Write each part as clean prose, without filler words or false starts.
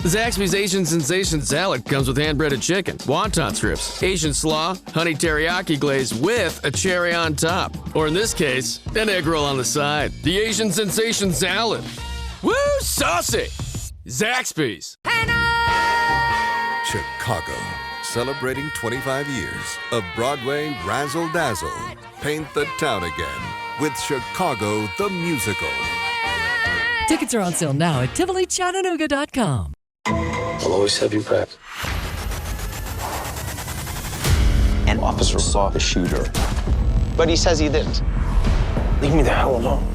Zaxby's Asian Sensation Salad comes with hand-breaded chicken, wonton strips, Asian slaw, honey teriyaki glaze with a cherry on top. Or in this case, an egg roll on the side. The Asian Sensation Salad. Woo, saucy! Zaxby's. Chicago, celebrating 25 years of Broadway razzle-dazzle. Paint the town again with Chicago the Musical. Tickets are on sale now at TivolicChattanooga.com. I'll always have your back. An officer saw the shooter, but he says he didn't. Leave me the hell alone.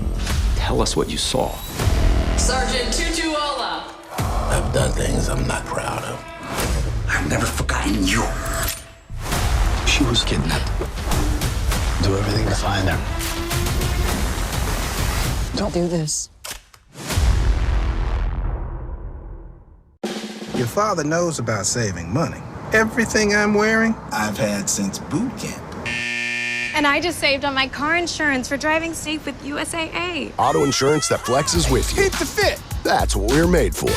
Tell us what you saw. Sergeant Tutuola. I've done things I'm not proud of. I've never forgotten you. She was kidnapped. Do everything to find her. Don't do this. Your father knows about saving money. Everything I'm wearing, I've had since boot camp. And I just saved on my car insurance for driving safe with USAA. Auto insurance that flexes with you. Hit the fit. That's what we're made for.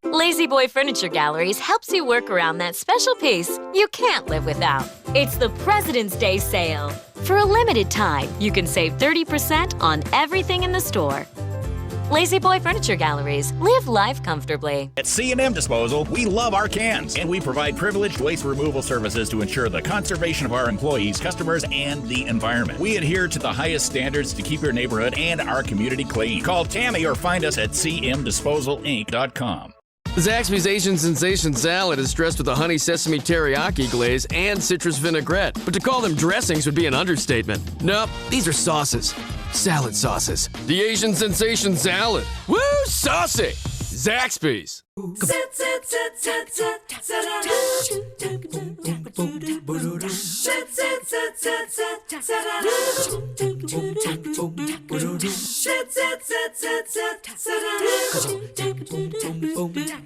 Lazy Boy Furniture Galleries helps you work around that special piece you can't live without. It's the President's Day sale. For a limited time, you can save 30% on everything in the store. Lazy Boy Furniture Galleries. Live life comfortably. At C&M Disposal, we love our cans, and we provide privileged waste removal services to ensure the conservation of our employees, customers, and the environment. We adhere to the highest standards to keep your neighborhood and our community clean. Call Tammy or find us at cmdisposalinc.com. Zaxby's Asian Sensation Salad is dressed with a honey sesame teriyaki glaze and citrus vinaigrette. But to call them dressings would be an understatement. Nope, these are sauces. Salad sauces. The Asian Sensation Salad. Woo, saucy! Zaxby's.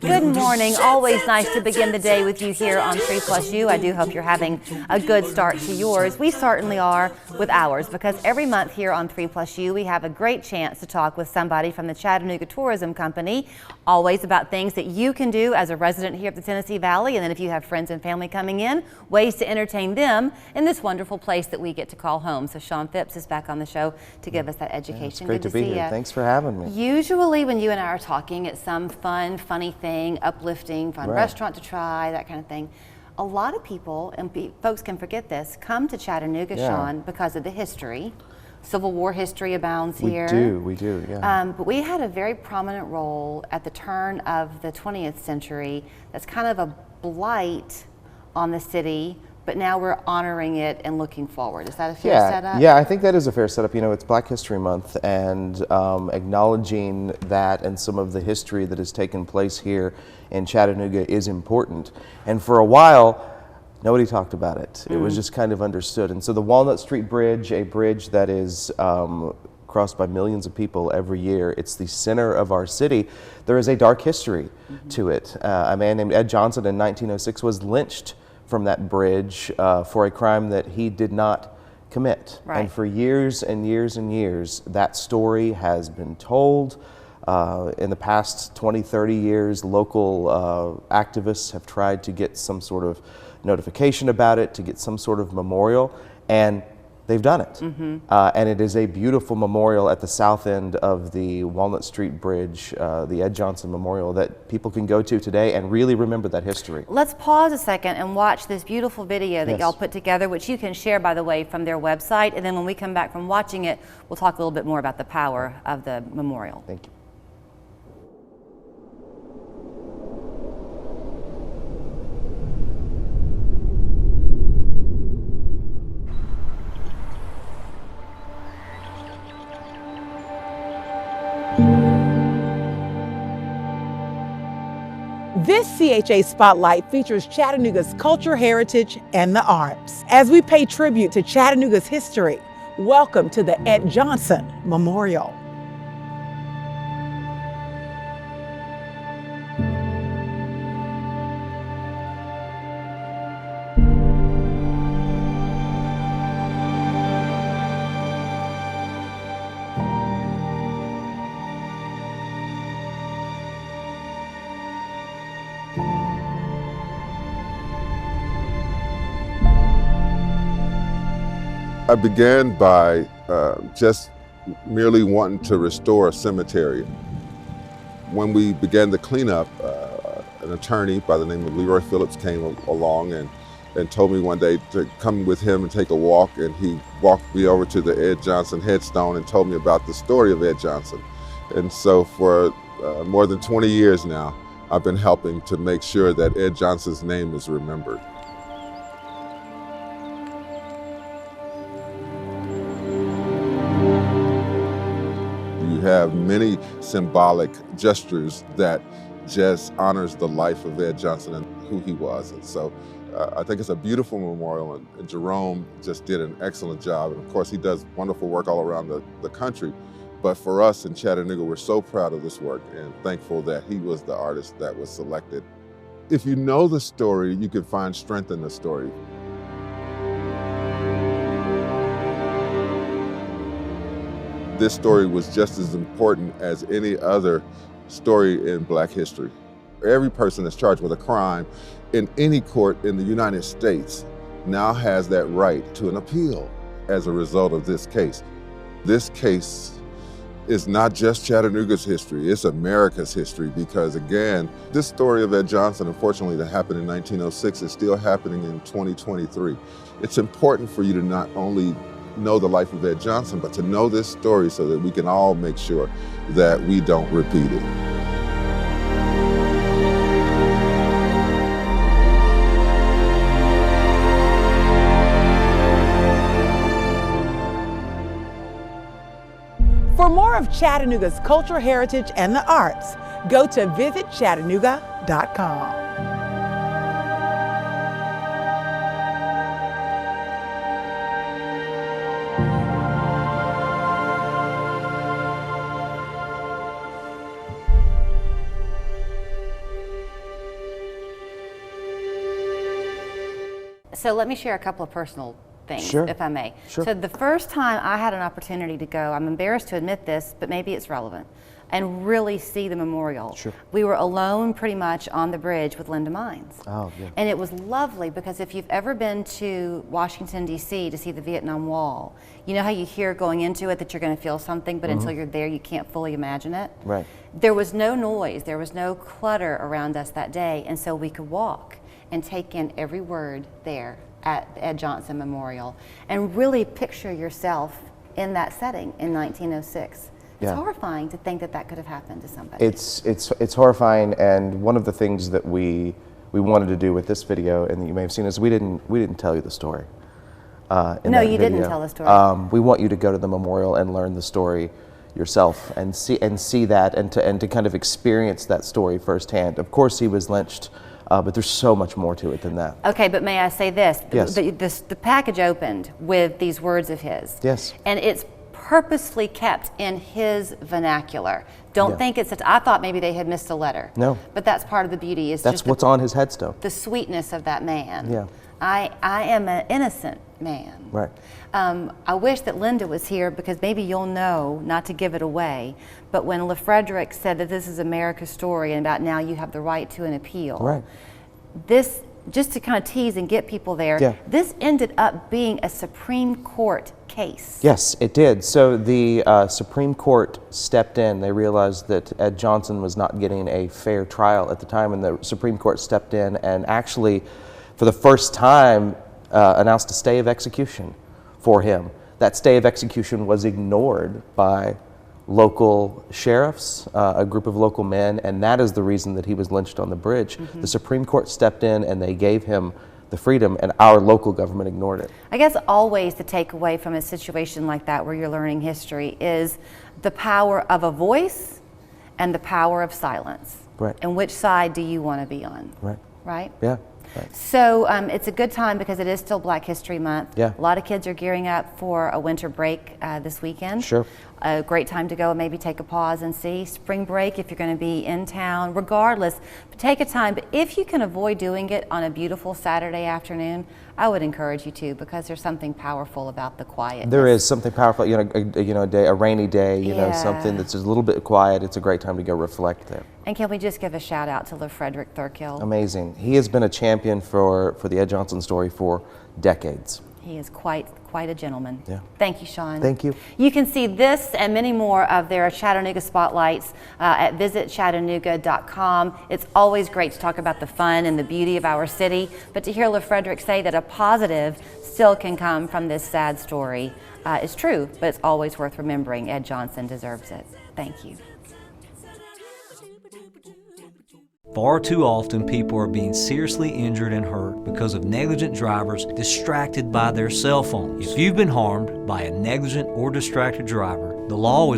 Good morning. Always nice to begin the day with you here on 3+U. I do hope you're having a good start to yours. We certainly are with ours, because every month here on 3+U we have a great chance to talk with somebody from the Chattanooga Tourism Company, always about things that you can do as a resident here of the Tennessee Valley, and then if you have friends and family coming in, ways to entertain them in this wonderful place that we get to call home. So Sean Phipps is back on the show to give us that education. It's great to be here. Thanks for having me. Usually when you and I are talking, it's some fun, funny thing, uplifting, fun restaurant to try, that kind of thing. A lot of people, and folks can forget this, come to Chattanooga, Sean, because of the history. Civil War history abounds here. We do, yeah. But we had a very prominent role at the turn of the 20th century that's kind of a blight on the city, but now we're honoring it and looking forward. Is that a fair setup? Yeah, I think that is a fair setup. You know, it's Black History Month, and acknowledging that and some of the history that has taken place here in Chattanooga is important. And for a while, nobody talked about it. It was just kind of understood. And so the Walnut Street Bridge, a bridge that is crossed by millions of people every year, it's the center of our city. There is a dark history to it. A man named Ed Johnson in 1906 was lynched from that bridge for a crime that he did not commit. And for years and years and years, that story has been told. In the past 20, 30 years, local activists have tried to get some sort of notification about it, to get some sort of memorial, and they've done it. And it is a beautiful memorial at the south end of the Walnut Street Bridge, the Ed Johnson Memorial, that people can go to today and really remember that history. Let's pause a second and watch this beautiful video that y'all put together, which you can share, by the way, from their website. And then when we come back from watching it, we'll talk a little bit more about the power of the memorial. Thank you. This CHA Spotlight features Chattanooga's culture, heritage, and the arts. As we pay tribute to Chattanooga's history, welcome to the Ed Johnson Memorial. I began by just merely wanting to restore a cemetery. When we began the cleanup, an attorney by the name of Leroy Phillips came along and told me one day to come with him and take a walk, and he walked me over to the Ed Johnson headstone and told me about the story of Ed Johnson. And so for more than 20 years now, I've been helping to make sure that Ed Johnson's name is remembered. You have many symbolic gestures that just honors the life of Ed Johnson and who he was. And so I think it's a beautiful memorial, and Jerome just did an excellent job. And of course, he does wonderful work all around the country. But for us in Chattanooga, we're so proud of this work and thankful that he was the artist that was selected. If you know the story, you can find strength in the story. This story was just as important as any other story in Black history. Every person that's charged with a crime in any court in the United States now has that right to an appeal as a result of this case. This case is not just Chattanooga's history, it's America's history, because again, this story of Ed Johnson, unfortunately, that happened in 1906 is still happening in 2023. It's important for you to not only know the life of Ed Johnson, but to know this story so that we can all make sure that we don't repeat it. For more of Chattanooga's culture, heritage, and the arts, go to visitchattanooga.com. So let me share a couple of personal things, Sure. if I may. Sure. So the first time I had an opportunity to go, I'm embarrassed to admit this, but maybe it's relevant, and really see the memorial. Sure. We were alone pretty much on the bridge with Linda Mines. Oh, yeah. And it was lovely because if you've ever been to Washington, D.C. to see the Vietnam Wall, you know how you hear going into it that you're going to feel something, but until you're there, you can't fully imagine it? Right. There was no noise, there was no clutter around us that day, and so we could walk and take in every word there at the Ed Johnson Memorial and really picture yourself in that setting in 1906. Yeah. It's horrifying to think that that could have happened to somebody. It's horrifying, and one of the things that we wanted to do with this video, and that you may have seen, is we didn't tell you the story. No, you didn't tell the story. We want you to go to the memorial and learn the story yourself and see that and to kind of experience that story firsthand. Of course, he was lynched. But there's so much more to it than that. Okay, but may I say this? Yes. The package opened with these words of his. Yes. And it's purposely kept in his vernacular. Don't think it's I thought maybe they had missed a letter. No. But that's part of the beauty. Is that's just what's on his headstone. The sweetness of that man. Yeah. I am an innocent man. Right. I wish that Linda was here because maybe you'll know, not to give it away, but when LaFrederick said that this is America's story and about now you have the right to an appeal. Right. This, just to kind of tease and get people there, this ended up being a Supreme Court case. Yes, it did. So the Supreme Court stepped in. They realized that Ed Johnson was not getting a fair trial at the time, and the Supreme Court stepped in and actually, for the first time, announced a stay of execution for him. That stay of execution was ignored by local sheriffs, a group of local men, and that is the reason that he was lynched on the bridge. The Supreme Court stepped in and they gave him the freedom, and our local government ignored it. I guess always the takeaway from a situation like that where you're learning history is the power of a voice and the power of silence. Right. And which side do you want to be on? Right. Right? Yeah. Right. So it's a good time because it is still Black History Month. Yeah. A lot of kids are gearing up for a winter break this weekend. Sure. A great time to go and maybe take a pause and see. Spring break if you're going to be in town. Regardless, take a time. But if you can avoid doing it on a beautiful Saturday afternoon, I would encourage you to, because there's something powerful about the quiet. There is something powerful. A rainy day. Something that's just a little bit quiet. It's a great time to go reflect there. And can we just give a shout out to LaFrederick Thurkill? Amazing. He has been a champion for the Ed Johnson story for decades. He is quite a gentleman. Yeah. Thank you, Sean. Thank you. You can see this and many more of their Chattanooga spotlights at visitchattanooga.com. It's always great to talk about the fun and the beauty of our city, but to hear LaFrederick say that a positive still can come from this sad story is true, but it's always worth remembering. Ed Johnson deserves it. Thank you. Far too often, people are being seriously injured and hurt because of negligent drivers distracted by their cell phones. If you've been harmed by a negligent or distracted driver, the law is